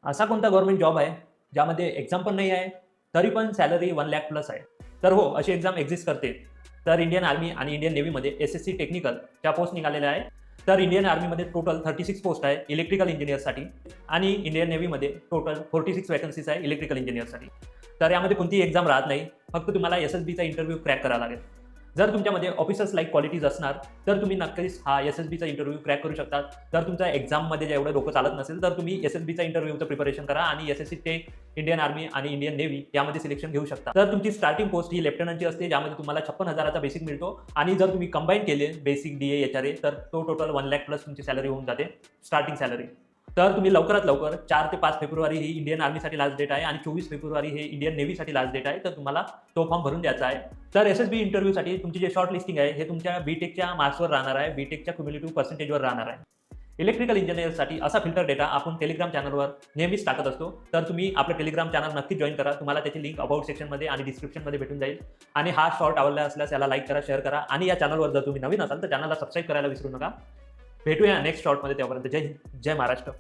असा कोणता government job आहे, ज्यामध्ये एक्झाम पण नाही आहे, तरी पण सॅलरी 1,00,000 प्लस आहे? तर हो, अशी एक्झाम एक्झिस्ट करते. तर इंडियन आर्मी आणि इंडियन नेव्हीमध्ये एस-एस-सी टेक्निकलच्या पोस्ट निघालेल्या आहे. तर इंडियन आर्मीमध्ये टोटल 36 पोस्ट आहे इलेक्ट्रिकल इंजिनिअरसाठी आणि इंडियन नेव्हीमध्ये टोटल 46 वॅकन्सीज आहे इलेक्ट्रिकल इंजिनिअरसाठी. तर यामध्ये कोणतीही एक्झाम राहत नाही. फक्त तुम्हाला एस-एस-बीचा इंटरव्ह्यू क्रॅक करावा लागेल. जर तुमच्यामध्ये ऑफिसर्स लाईक क्वालिटीज असणार, तर तुम्ही नक्कीच हा एस-एस-बीचा इंटरव्ह्यू क्रॅक करू शकता. जर तुमच्या एक्झाममध्ये जेवढं डोकं चालत नसेल, तर तुम्ही एस-एस-बीचा इंटरव्ह्यूचं प्रिपरेशन करा आणि एस-एस-सी टेक, इंडियन आर्मी आणि इंडियन नेव्ही यामध्ये सिलेक्शन घेऊ शकता. तर तुमची स्टार्टिंग पोस्ट ही लेफ्टनंटची असते, ज्यामध्ये तुम्हाला 56,000चा बेसिक मिळतो आणि जर तुम्ही कंबाईन केले बेसिक, डी-ए, एच-आर-ए, तर तो टोटल 1,00,000 प्लस तुमची सॅलरी होऊन जाते, स्टार्टिंग सॅलरी. तर तुम्ही लवकरात लवकर 4 ते 5 फेब्रुवारी ही इंडियन आर्मीसाठी लास्ट डेट आहे आणि 24 फेब्रुवारी हे इंडियन नेव्हीसाठी लास्ट डेट आहे. तर तुम्हाला तो फॉर्म भरून द्यायचा आहे. तर एस-एस-बी इंटरव्ह्यूसाठी तुमची जे शॉर्ट लिस्टिंग आहे, हे तुमच्या बी-टेकच्या मार्क्सवर राहणार आहे, बी-टेकच्या क्युम्युलेटिव्ह पर्सेंटेजवर राहणार आहे. इलेक्ट्रिकल इंजिनिअरसाठी असा फिल्टर डेटा आपण टेलिग्राम चॅनलवर नेहमीच टाकत असतो. तर तुम्ही आपलं टेलिग्राम चॅनल नक्की जॉइन करा. तुम्हाला त्याची लिंक अबाउट सेक्शनमध्ये आणि डिस्क्रिप्शनमध्ये भेटून जाईल. आणि हा शॉर्ट आवडला असल्यास याला लाईक करा, शेअर करा आणि या चॅनलवर जर तुम्ही नवीन असाल तर चॅनलला सबस्क्राईब करायला विसरू नका. भेटूया नेक्स्ट शॉर्टमध्ये. तेव्हापर्यंत जय हिंद, जय महाराष्ट्र.